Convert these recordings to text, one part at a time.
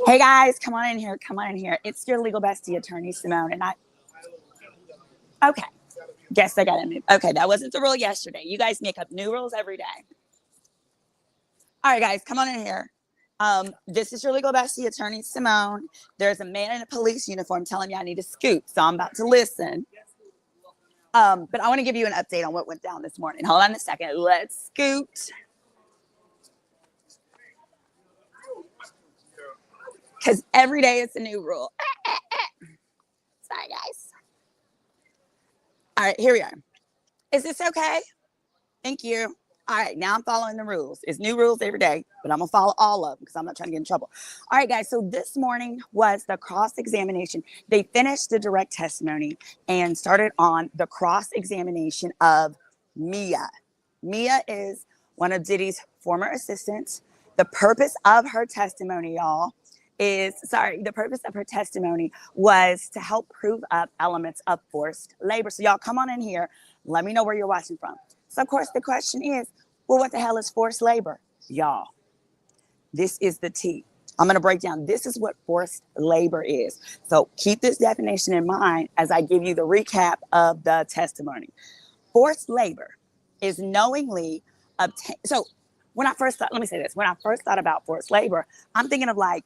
Hey guys, come on in here. Come on in here. It's your legal bestie attorney, Simone. Okay. Guess I got to move. Okay. That wasn't the rule yesterday. You guys make up new rules every day. All right, guys, come on in here. This is your legal bestie attorney, Simone. There's a man in a police uniform telling me I need to scoot. So I'm about to listen. But I want to give you an update on what went down this morning. Hold on a second. Let's scoot. Because every day it's a new rule. Sorry, guys. All right, here we are. Is this okay? Thank you. All right, now I'm following the rules. It's new rules every day, but I'm going to follow all of them because I'm not trying to get in trouble. All right, guys, so this morning was the cross-examination. They finished the direct testimony and started on the cross-examination of Mia. Mia is one of Diddy's former assistants. The purpose of her testimony, y'all, the purpose of her testimony was to help prove up elements of forced labor. So y'all come on in here. Let me know where you're watching from. So, of course, the question is, well, what the hell is forced labor? Y'all, this is the T. I'm going to break down. This is what forced labor is. So keep this definition in mind as I give you the recap of the testimony. Forced labor is knowingly obtained. So when I first thought about forced labor, I'm thinking of like,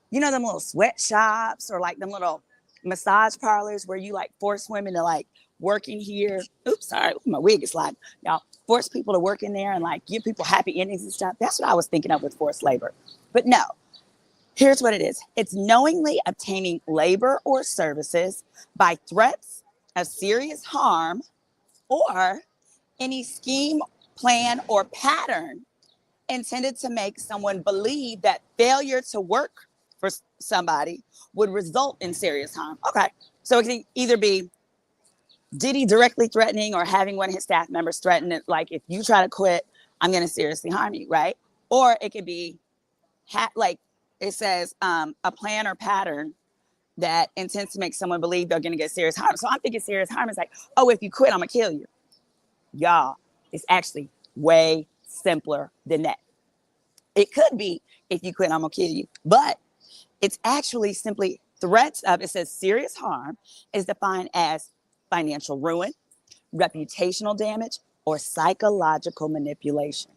you know, them little sweatshops or like them little massage parlors where you like force women to like work in here. Oops, sorry, my wig is sliding. Y'all force people to work in there and like give people happy endings and stuff. That's what I was thinking of with forced labor. But no, here's what it is. It's knowingly obtaining labor or services by threats of serious harm or any scheme, plan, or pattern intended to make someone believe that failure to work for somebody would result in serious harm. Okay, so it can either be Diddy directly threatening or having one of his staff members threaten it, like, if you try to quit, I'm going to seriously harm you, right? Or it could be, like it says, a plan or pattern that intends to make someone believe they're going to get serious harm. So I'm thinking serious harm is like, oh, if you quit, I'm going to kill you. Y'all, it's actually way simpler than that. It could be, if you quit, I'm going to kill you. But it's actually simply threats of, it says serious harm is defined as financial ruin, reputational damage, or psychological manipulation.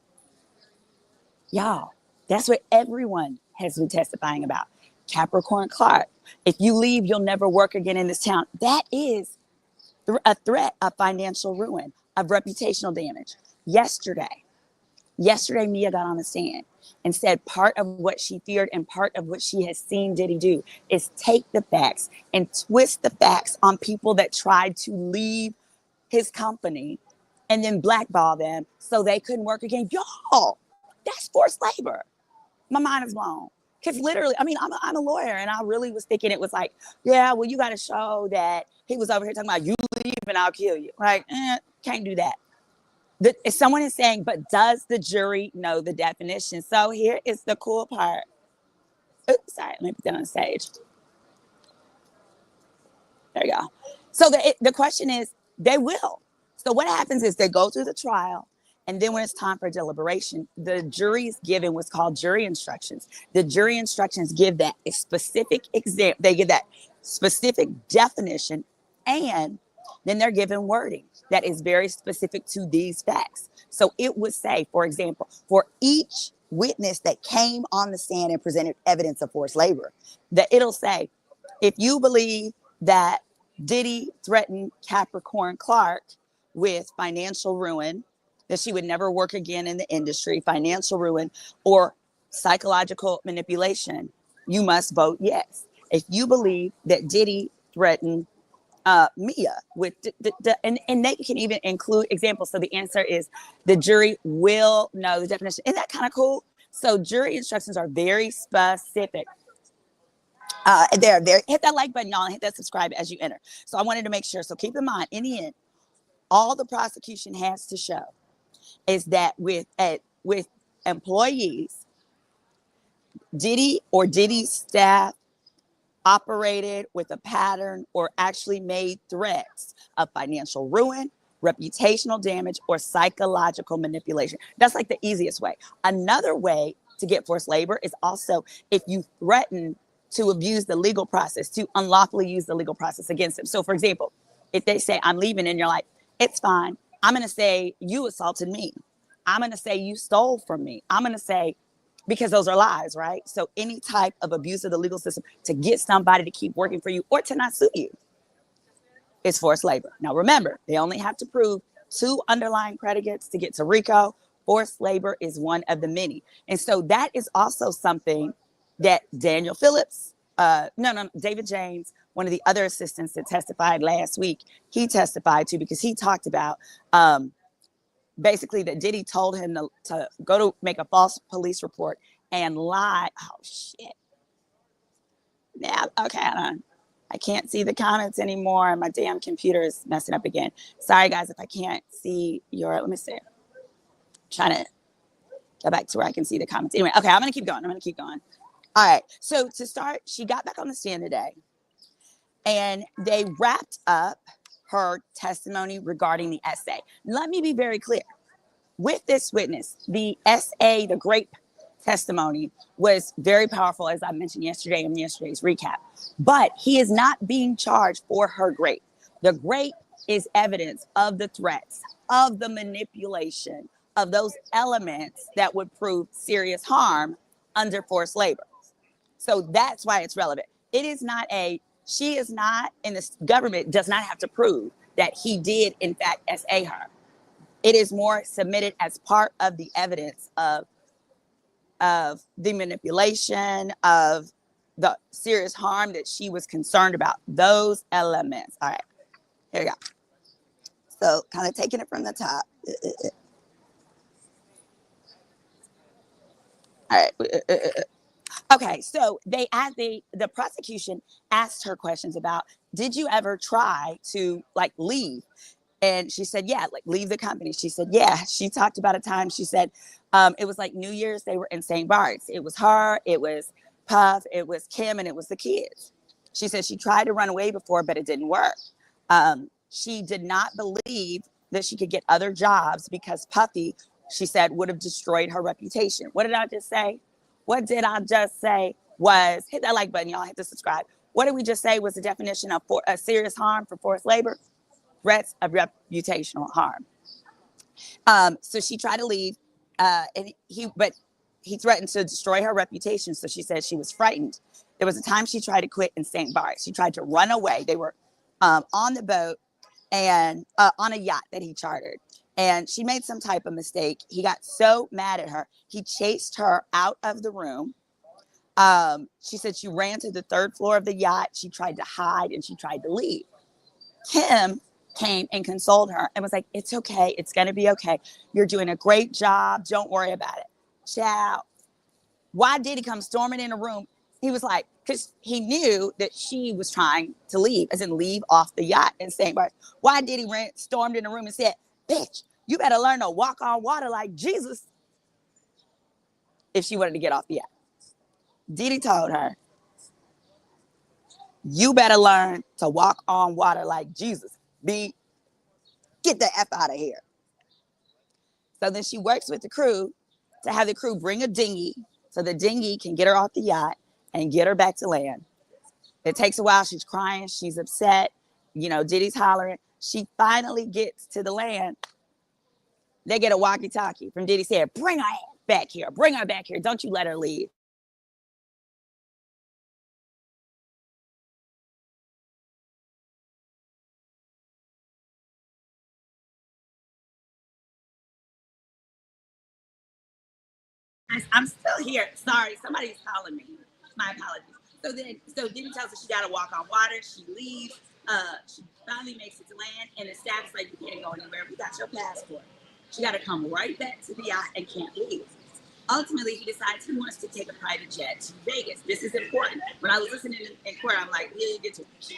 Y'all, that's what everyone has been testifying about. Capricorn Clark, if you leave, you'll never work again in this town. That is a threat of financial ruin, of reputational damage. Yesterday, Mia got on the stand and said part of what she feared and part of what she has seen Diddy do is take the facts and twist the facts on people that tried to leave his company and then blackball them so they couldn't work again. Y'all, that's forced labor. My mind is blown. Because literally, I mean, I'm a lawyer, and I really was thinking it was like, yeah, well, you got to show that he was over here talking about you leave and I'll kill you. Like, can't do that. Someone is saying, but does the jury know the definition? So here is the cool part. Oops, sorry, let me put that on the stage. There you go. So the question is, they will. So what happens is they go through the trial, and then when it's time for deliberation, the jury is given what's called jury instructions. The jury instructions give that a specific exam. They give that specific definition, and then they're given wording that is very specific to these facts. So it would say, for example, for each witness that came on the stand and presented evidence of forced labor, that it'll say, if you believe that Diddy threatened Capricorn Clark with financial ruin, that she would never work again in the industry, financial ruin, or psychological manipulation, you must vote yes. If you believe that Diddy threatened Mia with and they can even include examples. So the answer is the jury will know the definition. Isn't that kind of cool? So jury instructions are very specific. There, hit that like button, y'all, and hit that subscribe as you enter. So I wanted to make sure. So keep in mind, in the end, all the prosecution has to show is that with employees, Diddy or Diddy's staff operated with a pattern or actually made threats of financial ruin, reputational damage, or psychological manipulation. That's like the easiest way. Another way to get forced labor is also if you threaten to abuse the legal process, to unlawfully use the legal process against them. So, for example, if they say, I'm leaving, and you're like, it's fine. I'm going to say you assaulted me. I'm going to say you stole from me. I'm going to say, because those are lies, right? So any type of abuse of the legal system to get somebody to keep working for you or to not sue you is forced labor. Now, remember, they only have to prove 2 underlying predicates to get to RICO. Forced labor is one of the many. And so that is also something that Daniel Phillips, David James, one of the other assistants that testified last week, he testified to, because he talked about basically that Diddy told him to go to make a false police report and lie. Oh, shit. Now, okay, hold on. I can't see the comments anymore. My damn computer is messing up again. Sorry, guys, if I can't see your, let me see. I'm trying to go back to where I can see the comments. Anyway, okay, I'm going to keep going. All right, so to start, she got back on the stand today, and they wrapped up her testimony regarding the SA. Let me be very clear. With this witness, the SA, the grape testimony, was very powerful, as I mentioned yesterday in yesterday's recap. But he is not being charged for her grape. The grape is evidence of the threats, of the manipulation, of those elements that would prove serious harm under forced labor. So that's why it's relevant. It is not she is not, and the government does not have to prove that he did, in fact, SA her. It is more submitted as part of the evidence of the manipulation, of the serious harm that she was concerned about. Those elements. All right, here we go. So kind of taking it from the top. All right. Okay, so the prosecution asked her questions about, did you ever try to leave? And she said, yeah, leave the company. She said, yeah. She talked about a time, she said, it was like New Year's, they were in St. Bart's. It was her, it was Puff, it was Kim, and it was the kids. She said she tried to run away before, but it didn't work. She did not believe that she could get other jobs because Puffy, she said, would have destroyed her reputation. What did I just say? What did I just say was, hit that like button, y'all, hit to subscribe. What did we just say was the definition of a serious harm for forced labor? Threats of reputational harm. So she tried to leave, and he threatened to destroy her reputation. So she said she was frightened. There was a time she tried to quit in St. Bart's. She tried to run away. They were on the boat and on a yacht that he chartered. And she made some type of mistake. He got so mad at her, he chased her out of the room. She said she ran to the 3rd floor of the yacht. She tried to hide and she tried to leave. Kim came and consoled her and was like, it's okay. It's going to be okay. You're doing a great job. Don't worry about it. Ciao. Why did he come storming in a room? He was like, because he knew that she was trying to leave, as in leave off the yacht in St. Bart's. Why did he stormed in the room and said, bitch, you better learn to walk on water like Jesus, if she wanted to get off the yacht? Diddy told her, you better learn to walk on water like Jesus. Get the F out of here. So then she works with the crew to have the crew bring a dinghy so the dinghy can get her off the yacht and get her back to land. It takes a while. She's crying. She's upset. Diddy's hollering. She finally gets to the land. They get a walkie-talkie from Diddy saying, bring her back here. Bring her back here. Don't you let her leave. I'm still here. Sorry, somebody's calling me. My apologies. So Diddy tells her she got to walk on water. She leaves. She finally makes it to land, and the staff is like, you can't go anywhere. We got your passport. She got to come right back to the yacht and can't leave. Ultimately, he decides he wants to take a private jet to Vegas. This is important. When I was listening in court, I'm like, yeah, you get to it.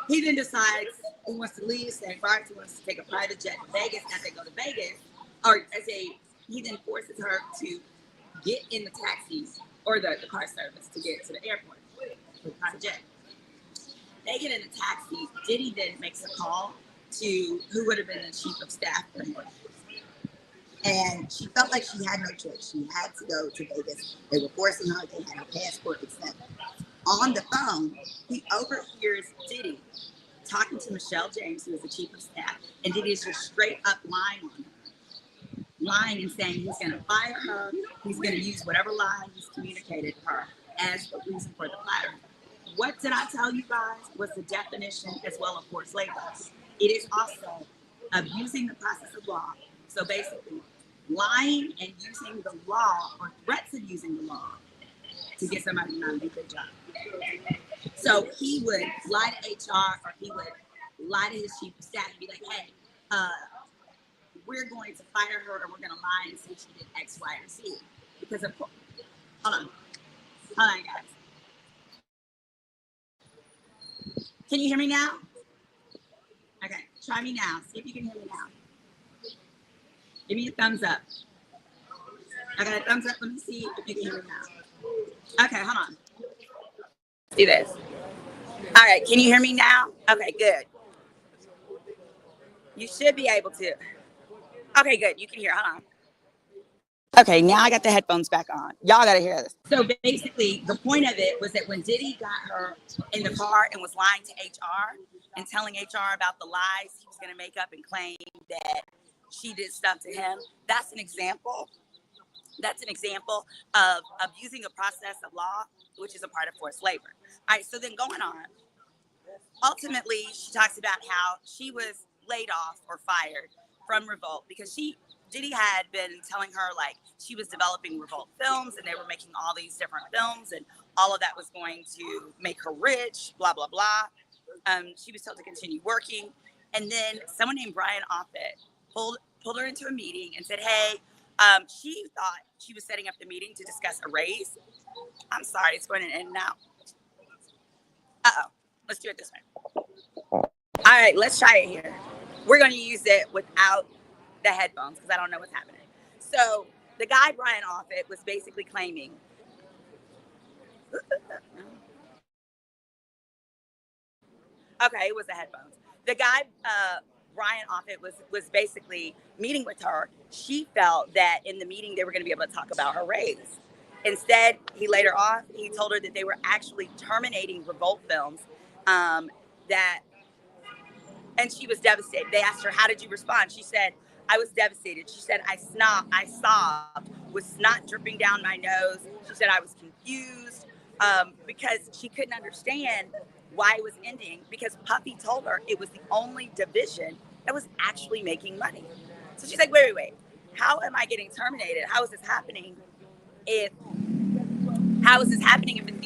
He then decides he wants to leave St. Bart's. He wants to take a private jet to Vegas. As they go to Vegas, he then forces her to get in the taxi or the car service to get to the airport with private jet. They get in the taxi. Diddy then makes a call to who would have been the chief of staff for him. And she felt like she had no choice. She had to go to Vegas. They were forcing her. They had her passport extended. On the phone, he overhears Diddy talking to Michelle James, who is the chief of staff, and Diddy is just straight up lying on her. Lying and saying he's going to fire her. He's going to use whatever lie he's communicated to her as the reason for the firing. What did I tell you guys was the definition as well of forced labor? It is also abusing the process of law. So basically, lying and using the law or threats of using the law to get somebody to not do their job. So he would lie to HR or he would lie to his chief of staff and be like, hey, we're going to fire her or we're going to lie and say she did X, Y, or Z. Because of course, hold on, guys. Can you hear me now? Okay, try me now. See if you can hear me now. Give me a thumbs up. I got a thumbs up. Let me see if you can hear me now. Okay, hold on. Let's do this. All right, can you hear me now? Okay, good. You should be able to. Okay, good. You can hear. Hold on. Okay, now I got the headphones back on. Y'all got to hear this. So basically, the point of it was that when Diddy got her in the car and was lying to HR and telling HR about the lies he was going to make up and claim that she did stuff to him, that's an example. That's an example of abusing a process of law, which is a part of forced labor. All right, so then going on, ultimately, she talks about how she was laid off or fired from Revolt because Diddy had been telling her like she was developing Revolt films and they were making all these different films and all of that was going to make her rich, blah, blah, blah. She was told to continue working. And then someone named Brian Offit pulled her into a meeting and said, hey, she thought she was setting up the meeting to discuss a raise. I'm sorry, it's going in and out. Uh-oh, let's do it this way. All right, let's try it here. We're going to use it without the headphones because I don't know what's happening. So the guy, Brian Offit, was basically claiming. Okay, it was the headphones. The guy, Brian Offit, was basically meeting with her. She felt that in the meeting they were going to be able to talk about her raise. Instead, he laid her off. He told her that they were actually terminating Revolt films. And she was devastated. They asked her, how did you respond? She said, I was devastated. She said, I sobbed with snot dripping down my nose. She said, I was confused because she couldn't understand why it was ending because Puffy told her it was the only division that was actually making money. So she's like, wait. How am I getting terminated? How is this happening if it's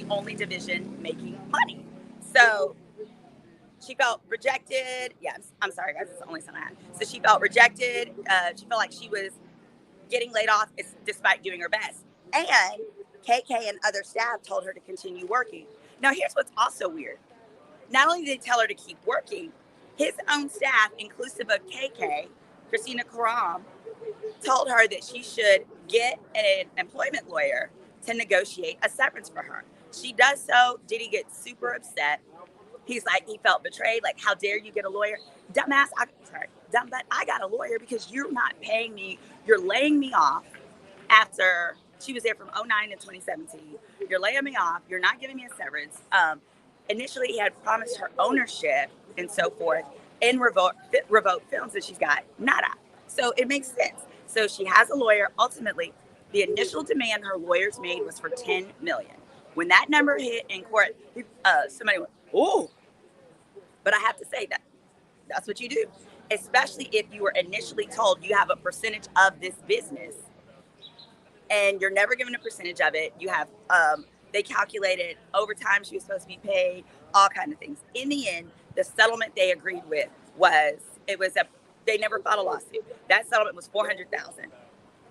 the only division making money? So she felt rejected. Yeah, I'm sorry, guys. It's the only son I had. So she felt rejected. She felt like she was getting laid off despite doing her best. And KK and other staff told her to continue working. Now, here's what's also weird. Not only did they tell her to keep working, his own staff, inclusive of KK, Christina Karam, told her that she should get an employment lawyer to negotiate a severance for her. She does so. Diddy gets super upset. He's like, he felt betrayed. Like, how dare you get a lawyer? Dumbass, I got a lawyer because you're not paying me. You're laying me off after she was there from 2009 to 2017. You're laying me off. You're not giving me a severance. Initially, he had promised her ownership and so forth in Revolt Films that she's got. Nada. So it makes sense. So she has a lawyer. Ultimately, the initial demand her lawyers made was for $10 million. When that number hit in court, somebody went, oh, but I have to say that's what you do, especially if you were initially told you have a percentage of this business and you're never given a percentage of it. You have, they calculated overtime she was supposed to be paid, all kinds of things. In the end, the settlement they agreed with they never filed a lawsuit. That settlement was $400,000.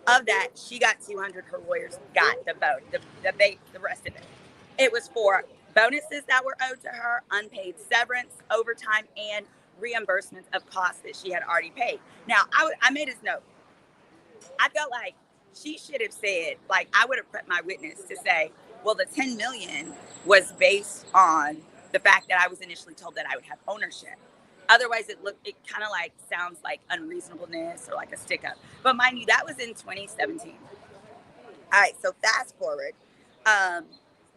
Of that, she got $200,000. Her lawyers got the rest of it. It was for bonuses that were owed to her, unpaid severance, overtime, and reimbursements of costs that she had already paid. Now, I made his note. I felt like she should have said, like, I would have prepped my witness to say, well, the $10 million was based on the fact that I was initially told that I would have ownership. Otherwise, it kind of like sounds like unreasonableness or like a stick up. But mind you, that was in 2017. All right, so fast forward. Um,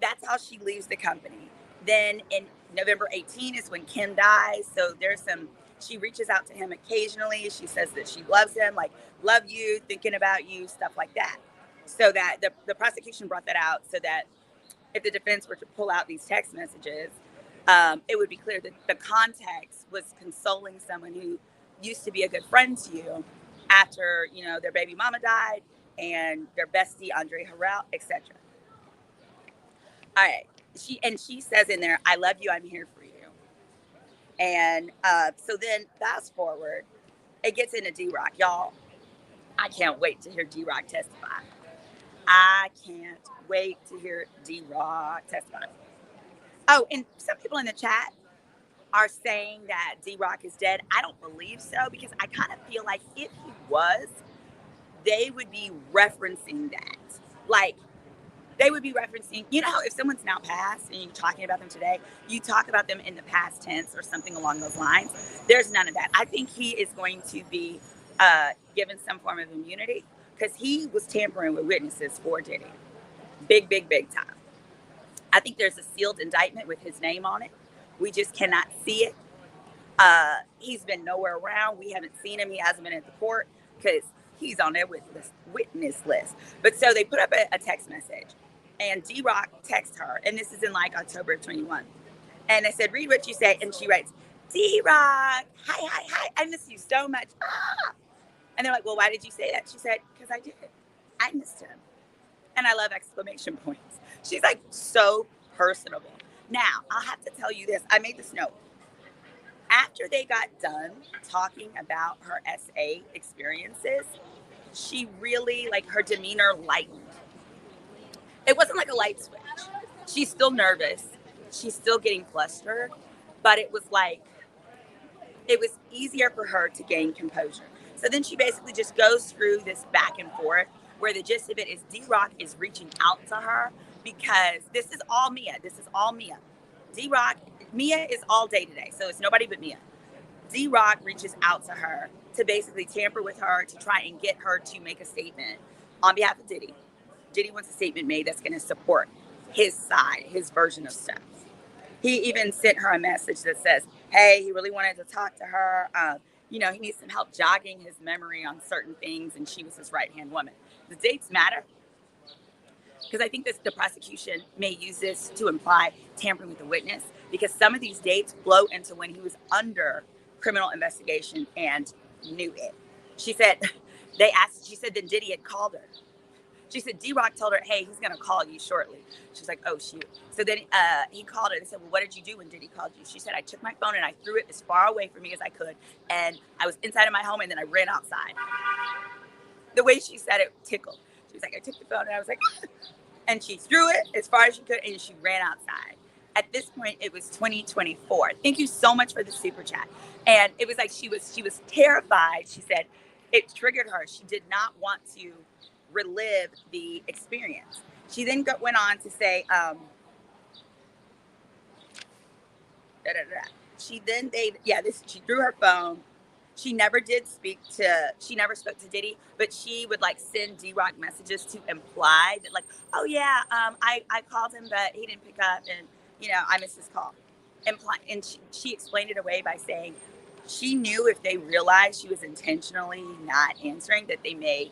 that's how she leaves the company. Then in November 18 is when Kim dies. So there's some, she reaches out to him occasionally. She says that she loves him, like, love you, thinking about you, stuff like that. So that the prosecution brought that out so that if the defense were to pull out these text messages, it would be clear that the context was consoling someone who used to be a good friend to you after, you know, their baby mama died and their bestie Andre Harrell, etc. All right, she says in there, "I love you. I'm here for you." And so then fast forward, it gets into D-Rock, y'all. I can't wait to hear D-Rock testify. I can't wait to hear D-Rock testify. Oh, and some people in the chat are saying that D-Rock is dead. I don't believe so because I kind of feel like if he was, they would be referencing that. Like, they would be referencing, you know, if someone's now passed and you're talking about them today, you talk about them in the past tense or something along those lines. There's none of that. I think he is going to be given some form of immunity because he was tampering with witnesses for Diddy. Big, big, big time. I think there's a sealed indictment with his name on it. We just cannot see it. He's been nowhere around. We haven't seen him. He hasn't been at the court because he's on their witness list. But so they put up a text message, and D-Rock texts her, and this is in like October of 21. And they said, read what you say. And she writes, D-Rock, hi, I miss you so much. Ah. And they're like, well, why did you say that? She said, because I did. I missed him. And I love exclamation points. She's like so personable. Now, I'll have to tell you this. I made this note. After they got done talking about her SA experiences, she really, like, her demeanor lightened. It wasn't like a light switch. She's still nervous. She's still getting flustered. But it was like, it was easier for her to gain composure. So then she basically just goes through this back and forth where the gist of it is D-Rock is reaching out to her because this is all Mia. This is all Mia. D-Rock, Mia is all day today, so it's nobody but Mia. D-Rock reaches out to her to basically tamper with her to try and get her to make a statement on behalf of Diddy. Diddy wants a statement made that's going to support his side, his version of stuff. He even sent her a message that says, hey, he really wanted to talk to her. You know, he needs some help jogging his memory on certain things, and she was his right-hand woman. The dates matter because I think that the prosecution may use this to imply tampering with the witness because some of these dates flow into when he was under criminal investigation and knew it. She said, then Diddy had called her. She said, D-Rock told her, hey, he's going to call you shortly. She's like, oh, shoot. So then he called her. They said, well, what did you do when Diddy called you? She said, I took my phone and I threw it as far away from me as I could. And I was inside of my home and then I ran outside. The way she said it tickled. She was like, I took the phone and I was like, and she threw it as far as she could and she ran outside. At this point, it was 2024. Thank you so much for the super chat. And it was like she was terrified. She said it triggered her. She did not want to relive the experience. She then went on to say, she threw her phone. She never spoke to Diddy, but she would like send D-Rock messages to imply that like, oh yeah, I called him, but he didn't pick up and, you know, I missed his call. And she explained it away by saying she knew if they realized she was intentionally not answering that they may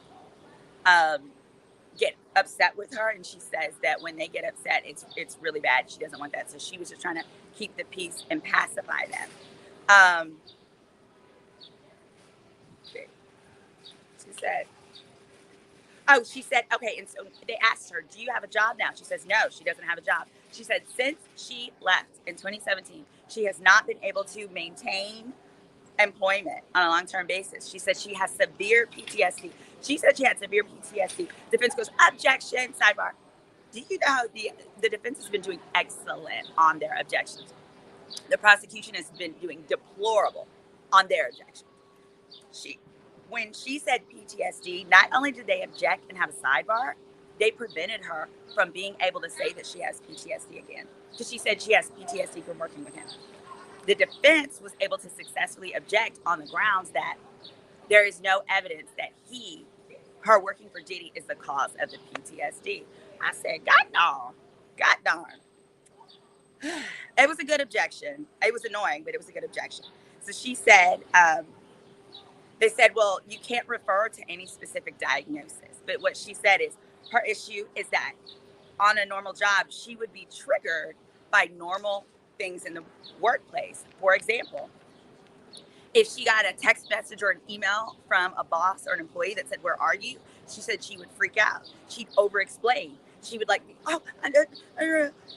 get upset with her, and she says that when they get upset, it's really bad. She doesn't want that, so she was just trying to keep the peace and pacify them. She said, okay, and so they asked her, do you have a job now? She says, no, she doesn't have a job. She said, since she left in 2017, she has not been able to maintain employment on a long-term basis. She said she has severe PTSD. She said she had severe PTSD. Defense goes, objection, sidebar. Do you know the defense has been doing excellent on their objections? The prosecution has been doing deplorable on their objections. When she said PTSD, not only did they object and have a sidebar, they prevented her from being able to say that she has PTSD again. Because she said she has PTSD from working with him. The defense was able to successfully object on the grounds that there is no evidence that her working for Diddy is the cause of the PTSD. I said, God darn, God darn. It was a good objection. It was annoying, but it was a good objection. So she said, they said, well, you can't refer to any specific diagnosis. But what she said is her issue is that on a normal job, she would be triggered by normal things in the workplace. For example, if she got a text message or an email from a boss or an employee that said, where are you? She said she would freak out. She'd over explain. She would like, oh,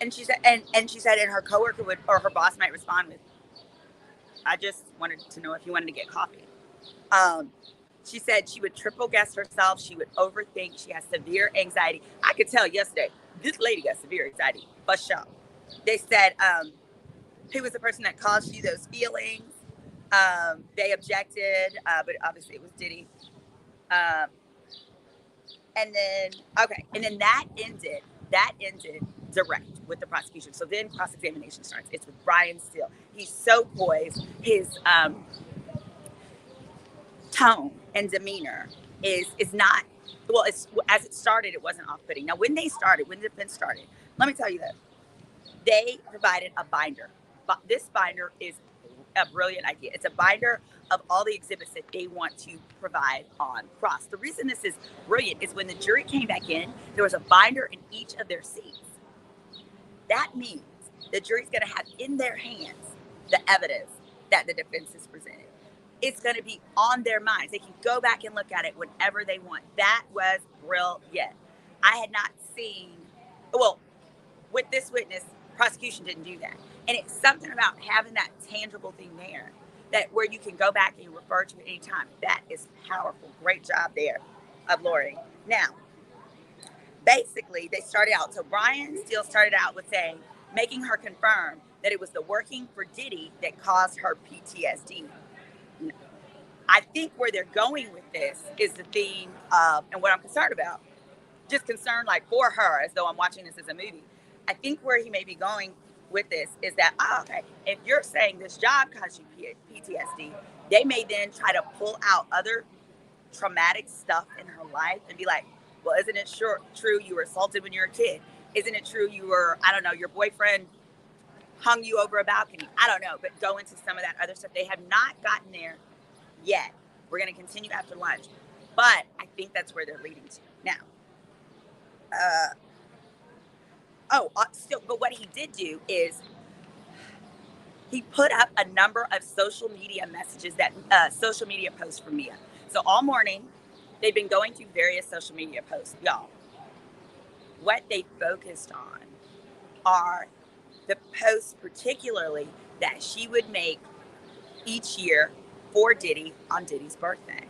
and she said, and she said, and her coworker would, or her boss might respond with, I just wanted to know if you wanted to get coffee. She said she would triple guess herself. She would overthink. She has severe anxiety. I could tell yesterday, this lady got severe anxiety, for sure. They said, who was the person that caused you those feelings? They objected, but obviously it was Diddy. And then that ended direct with the prosecution. So then cross-examination starts. It's with Brian Steele. He's so poised. His tone and demeanor is not, well, it's, as it started, it wasn't off-putting. Now, when the defense started, let me tell you this. They provided a binder. But this binder is a brilliant idea. It's a binder of all the exhibits that they want to provide on cross. The reason this is brilliant is when the jury came back in, there was a binder in each of their seats. That means the jury's going to have in their hands the evidence that the defense has presented. It's going to be on their minds. They can go back and look at it whenever they want. That was brilliant. I had not seen, well, with this witness, prosecution didn't do that. And it's something about having that tangible thing there that where you can go back and refer to it anytime. That is powerful. Great job there of Lori. Now, basically, they started out. So Brian Steele started out with saying, making her confirm that it was the working for Diddy that caused her PTSD. I think where they're going with this is the theme of, and what I'm concerned about, just concerned like for her, as though I'm watching this as a movie. I think where he may be going with this is that, okay, if you're saying this job caused you PTSD, they may then try to pull out other traumatic stuff in her life and be like, well, isn't it true you were assaulted when you were a kid? Isn't it true you were, I don't know, your boyfriend hung you over a balcony? I don't know, but go into some of that other stuff. They have not gotten there yet. We're going to continue after lunch. But I think that's where they're leading to. Now, but what he did do is he put up a number of social media messages social media posts from Mia. So all morning, they've been going through various social media posts. Y'all, what they focused on are the posts particularly that she would make each year for Diddy on Diddy's birthday.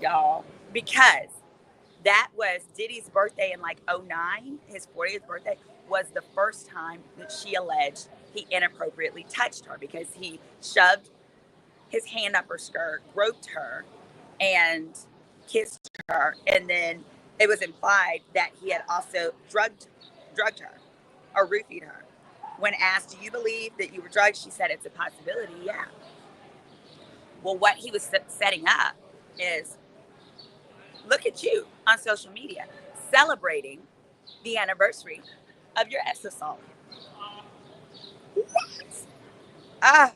Y'all, because that was Diddy's birthday in like 2009, his 40th birthday, was the first time that she alleged he inappropriately touched her because he shoved his hand up her skirt, groped her, and kissed her. And then it was implied that he had also drugged her or roofied her. When asked, do you believe that you were drugged? She said it's a possibility, yeah. Well, what he was setting up is, look at you on social media celebrating the anniversary of your ex assault. What?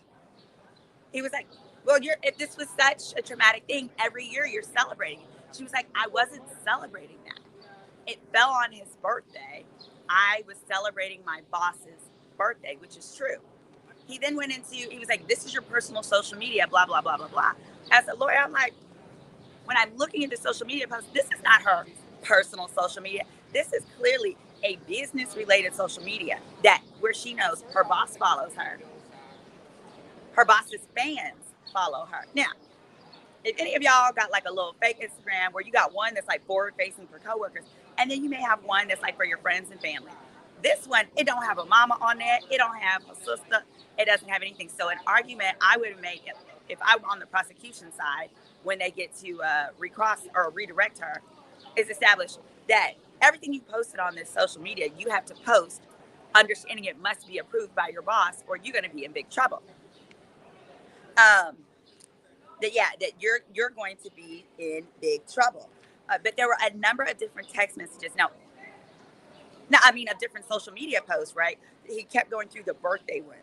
He was like, well, if this was such a traumatic thing, every year you're celebrating. She was like, I wasn't celebrating that. It fell on his birthday. I was celebrating my boss's birthday, which is true. He then went into, he was like, this is your personal social media, blah, blah, blah, blah, blah. As a lawyer, I'm like, when I'm looking at the social media posts, this is not her personal social media. This is clearly a business-related social media where she knows her boss follows her. Her boss's fans follow her. Now, if any of y'all got like a little fake Instagram where you got one that's like forward-facing for coworkers, and then you may have one that's like for your friends and family. This one, it don't have a mama on there. It don't have a sister. It doesn't have anything. So an argument I would make if I were on the prosecution side when they get to recross or redirect her is establish that everything you posted on this social media, you have to post understanding it must be approved by your boss or you're going to be in big trouble. That you're going to be in big trouble. But there were a number of different text messages. Of different social media posts, right? He kept going through the birthday ones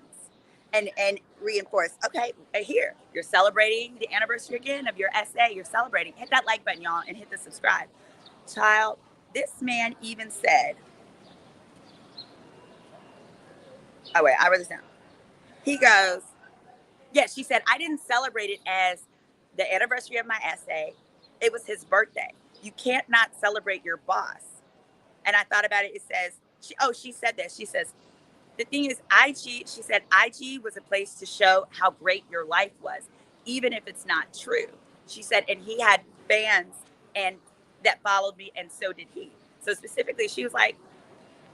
and reinforced, okay, here, you're celebrating the anniversary again of your essay. You're celebrating. Hit that like button, y'all, and hit the subscribe. Child, this man even said, oh, wait, I wrote this down. He goes, yeah, she said, I didn't celebrate it as the anniversary of my essay. It was his birthday. You can't not celebrate your boss. And I thought about it. It says, she said this. She says, the thing is, IG, she said, IG was a place to show how great your life was, even if it's not true. She said, and he had fans and that followed me, and so did he. So specifically, she was like,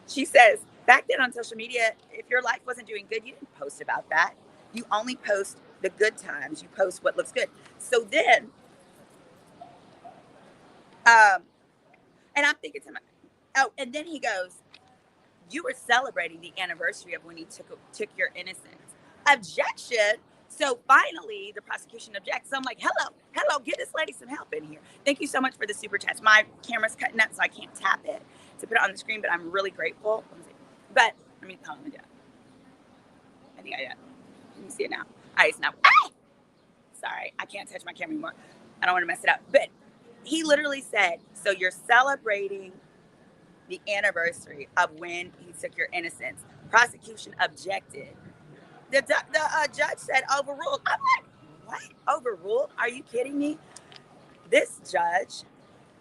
she says, back then on social media, if your life wasn't doing good, you didn't post about that. You only post the good times. You post what looks good. So then, and I'm thinking to myself, and then he goes, you were celebrating the anniversary of when he took your innocence. Objection. So finally, the prosecution objects. So I'm like, hello, give this lady some help in here. Thank you so much for the super chat. My camera's cutting up, so I can't tap it to put it on the screen, but I'm really grateful. But let me call him again. I think I got it. Can you see it now? All right, it's now. Ah! Sorry, I can't touch my camera anymore. I don't want to mess it up. But he literally said, so you're celebrating the anniversary of when he took your innocence. Prosecution objected. The judge said overruled. I'm like, what? Overruled? Are you kidding me? This judge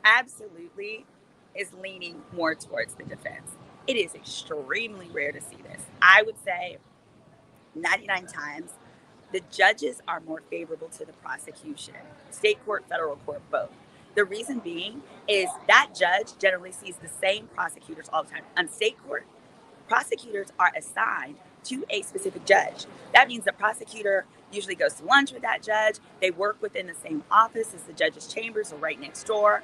absolutely is leaning more towards the defense. It is extremely rare to see this. I would say 99 times the judges are more favorable to the prosecution. State court, federal court, both. The reason being is that judge generally sees the same prosecutors all the time. On state court, prosecutors are assigned to a specific judge. That means the prosecutor usually goes to lunch with that judge. They work within the same office as the judge's chambers or right next door.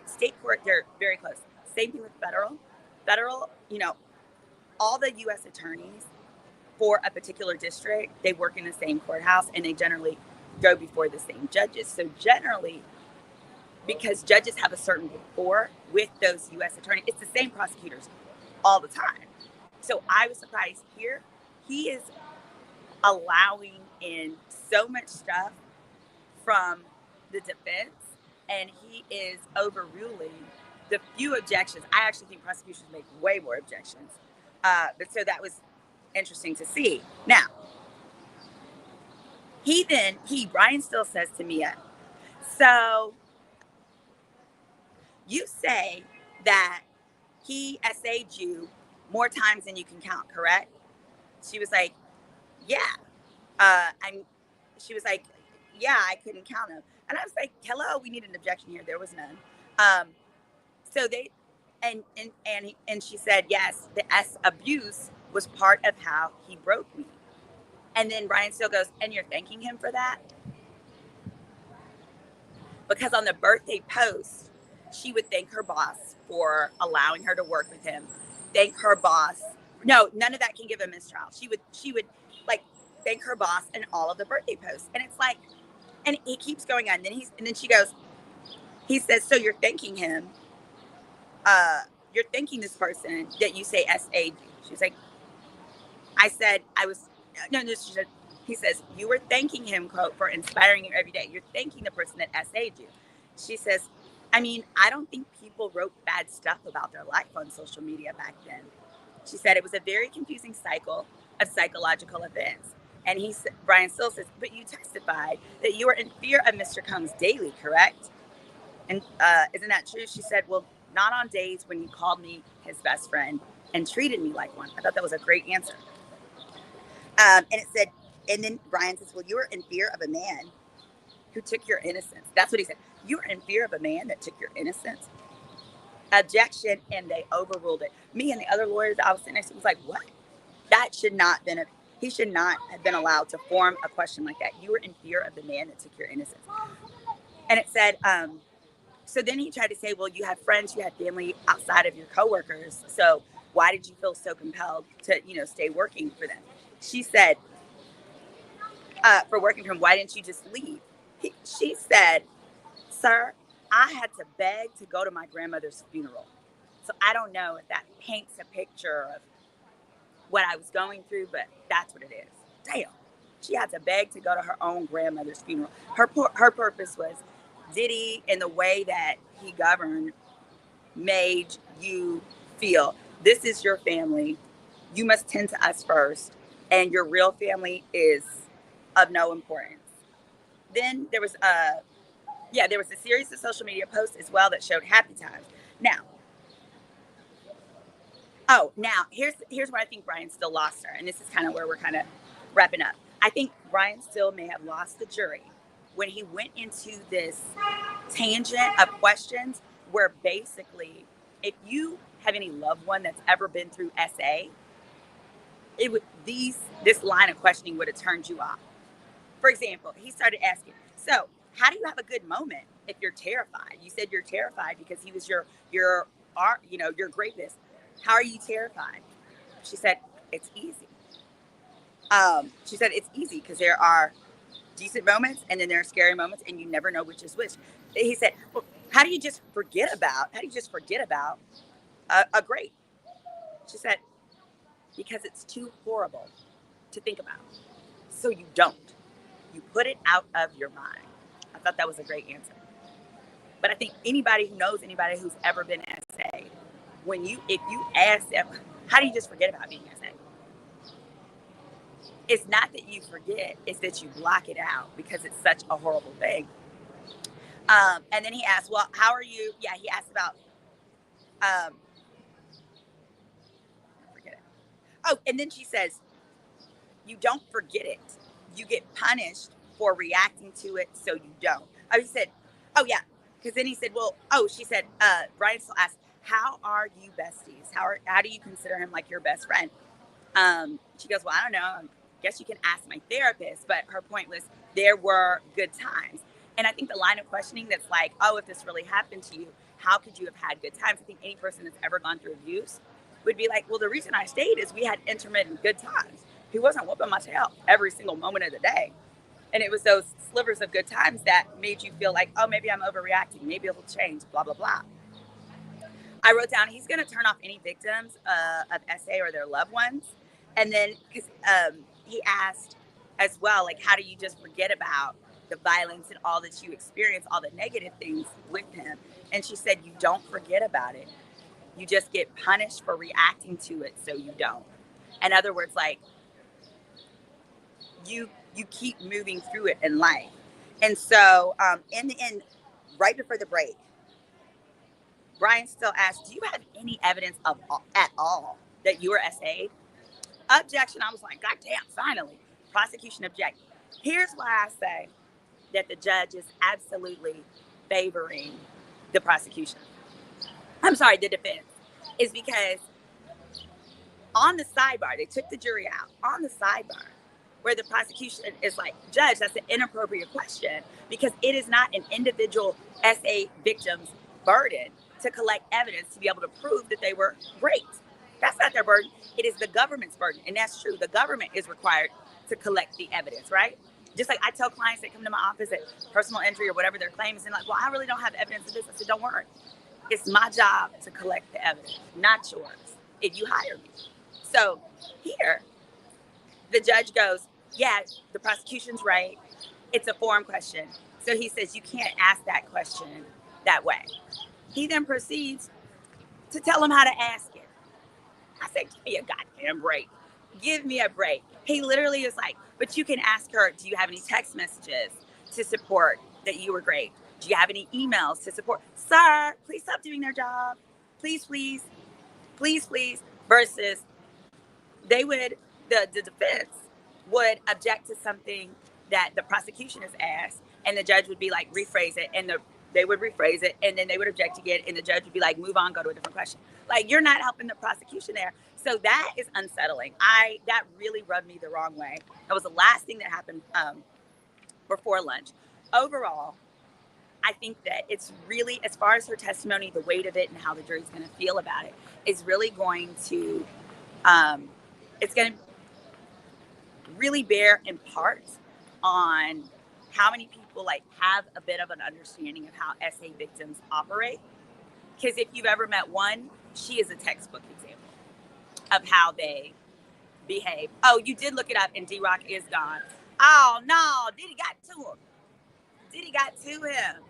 State court, they're very close. Same thing with federal. Federal, all the U.S. attorneys for a particular district, they work in the same courthouse and they generally go before the same judges. So generally, because judges have a certain rapport with those U.S. attorneys, it's the same prosecutors all the time. So I was surprised here. He is allowing in so much stuff from the defense, and he is overruling the few objections. I actually think prosecutions make way more objections. But so that was interesting to see. Now, Brian still says to Mia, so you say that he essayed you more times than you can count, correct? She was like, yeah. She was like, yeah, I couldn't count him. And I was like, hello, we need an objection here. There was none. So they, and she said, yes, the abuse was part of how he broke me. And then Brian still goes, and you're thanking him for that? Because on the birthday post, she would thank her boss for allowing her to work with him. Thank her boss. No, none of that can give a mistrial. She would like thank her boss and all of the birthday posts. And it's like, and he keeps going on. And then she goes, he says, so you're thanking him. You're thanking this person that you say SA'd you. She's like, I said, she said, he says, you were thanking him, quote, for inspiring you every day. You're thanking the person that SA'd you. She says, I don't think people wrote bad stuff about their life on social media back then. She said it was a very confusing cycle of psychological events. And Brian still says, but you testified that you were in fear of Mr. Combs daily, correct? And isn't that true? She said, well, not on days when he called me his best friend and treated me like one. I thought that was a great answer. And it said, and then Brian says, well, you were in fear of a man who took your innocence. That's what he said. You were in fear of a man that took your innocence. Objection, and they overruled it. Me and the other lawyers I was sitting next to was like, what? That should not have been he should not have been allowed to form a question like that. You were in fear of the man that took your innocence. And it said, so then he tried to say, well, you have friends, you have family outside of your coworkers. So why did you feel so compelled to, stay working for them? She said, for working for him, why didn't you just leave? She said, sir, I had to beg to go to my grandmother's funeral. So I don't know if that paints a picture of what I was going through, but that's what it is. Damn. She had to beg to go to her own grandmother's funeral. Her purpose was Diddy, in the way that he governed, made you feel this is your family. You must tend to us first, and your real family is of no importance. Then there was a series of social media posts as well that showed happy times. Now here's where I think Brian still lost her, and this is kind of where we're kind of wrapping up. I think Brian still may have lost the jury when he went into this tangent of questions where basically, if you have any loved one that's ever been through SA, this line of questioning would have turned you off. For example, he started asking, so how do you have a good moment if you're terrified? You said you're terrified because he was your greatest. How are you terrified? She said, it's easy. She said, it's easy because there are decent moments and then there are scary moments and you never know which is which. He said, well, how do you just forget about a great? She said, because it's too horrible to think about. So you don't. You put it out of your mind. I thought that was a great answer. But I think anybody who knows anybody who's ever been SA, if you ask them, how do you just forget about being SA? It's not that you forget, it's that you block it out because it's such a horrible thing. And then he asked, well, how are you? Yeah, he asked about, forget it. Oh, and then she says, you don't forget it. You get punished for reacting to it, so you don't. Oh, he said, oh, yeah. Because then he said, she said, Brian still asked, how are you besties? How do you consider him like your best friend? She goes, well, I don't know. I guess you can ask my therapist. But her point was there were good times. And I think the line of questioning that's like, oh, if this really happened to you, how could you have had good times? I think any person that's ever gone through abuse would be like, well, the reason I stayed is we had intermittent good times. He wasn't whooping my tail every single moment of the day. And it was those slivers of good times that made you feel like, oh, maybe I'm overreacting. Maybe it'll change, blah, blah, blah. I wrote down, he's going to turn off any victims of SA or their loved ones. And then because he asked as well, like, how do you just forget about the violence and all that you experience, all the negative things with him? And she said, you don't forget about it. You just get punished for reacting to it, so you don't. In other words, like, you keep moving through it in life. And so in the end, right before the break, Brian still asked, do you have any evidence at all that you were SA'd? Objection. I was like, God damn, finally. Prosecution object. Here's why I say that the judge is absolutely favoring the prosecution. The defense. Is because on the sidebar, they took the jury out. On the sidebar, where the prosecution is like, judge, that's an inappropriate question because it is not an individual SA victim's burden to collect evidence to be able to prove that they were raped. That's not their burden. It is the government's burden. And that's true. The government is required to collect the evidence, right? Just like I tell clients that come to my office at personal injury or whatever their claim is, and like, well, I really don't have evidence of this. I said, don't worry. It's my job to collect the evidence, not yours, if you hire me. So here, the judge goes, yeah, the prosecution's right. It's a forum question. So he says, you can't ask that question that way. He then proceeds to tell him how to ask it. I said, give me a goddamn break. Give me a break. He literally is like, but you can ask her, do you have any text messages to support that you were great? Do you have any emails to support? Sir, please stop doing their job. Please, please, please, please. Versus the defense would object to something that the prosecution has asked, and the judge would be like, rephrase it, and they would rephrase it, and then they would object again, and the judge would be like, move on, go to a different question. Like, you're not helping the prosecution there. So that is unsettling. That really rubbed me the wrong way. That was the last thing that happened before lunch. Overall, I think that it's really, as far as her testimony, the weight of it and how the jury's going to feel about it is really going to, it's going to really bear in part on how many people like have a bit of an understanding of how SA victims operate. Because if you've ever met one, she is a textbook example of how they behave. Oh, you did look it up, and D-Rock is gone. Oh no, Diddy got to him. Diddy got to him.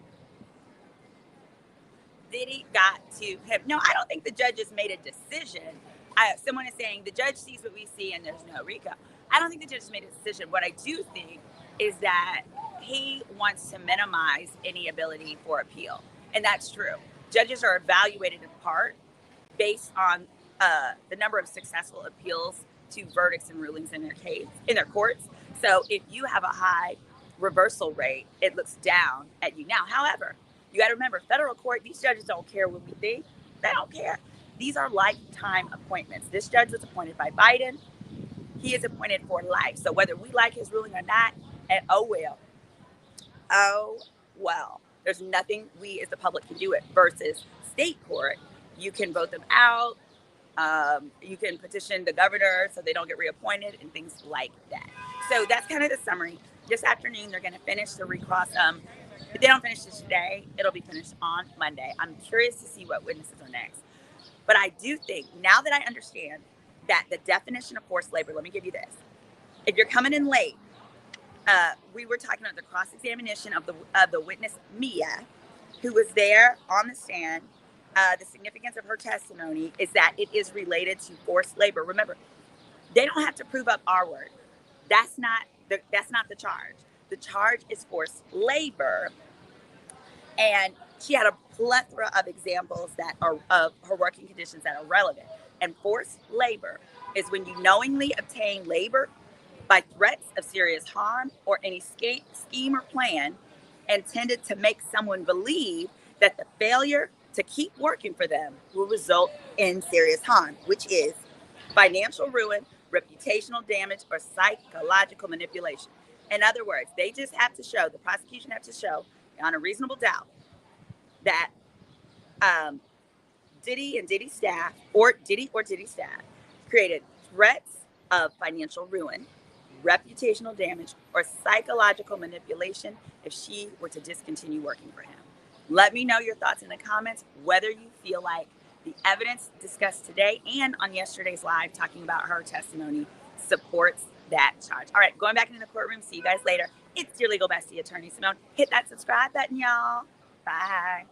Diddy got to him. No, I don't think the judges made a decision. Someone is saying the judge sees what we see and there's no RICO. I don't think the judge made a decision. What I do think is that he wants to minimize any ability for appeal. And that's true. Judges are evaluated in part based on the number of successful appeals to verdicts and rulings in their courts. So if you have a high reversal rate, it looks down at you. Now, however, you got to remember, federal court, these judges don't care what we think. They don't care. These are lifetime appointments. This judge was appointed by Biden. He is appointed for life. So whether we like his ruling or not, and oh well, there's nothing we as the public can do it versus state court. You can vote them out. You can petition the governor so they don't get reappointed and things like that. So that's kind of the summary. This afternoon, they're going to finish the recross. If they don't finish this today, it'll be finished on Monday. I'm curious to see what witnesses are next. But I do think, now that I understand that the definition of forced labor, let me give you this. If you're coming in late, we were talking about the cross-examination of the witness, Mia, who was there on the stand. The significance of her testimony is that it is related to forced labor. Remember, they don't have to prove up our word. That's not the charge. The charge is forced labor. And she had a plethora of examples that are of her working conditions that are relevant. And forced labor is when you knowingly obtain labor by threats of serious harm or any scheme or plan intended to make someone believe that the failure to keep working for them will result in serious harm, which is financial ruin, reputational damage, or psychological manipulation. In other words, they just have to show, the prosecution has to show on a reasonable doubt that Diddy and Diddy staff or Diddy staff created threats of financial ruin, reputational damage, or psychological manipulation if she were to discontinue working for him. Let me know your thoughts in the comments, whether you feel like the evidence discussed today and on yesterday's live talking about her testimony supports that charge. All right, going back into the courtroom. See you guys later. It's your legal bestie, Attorney Simone. Hit that subscribe button, y'all. Bye.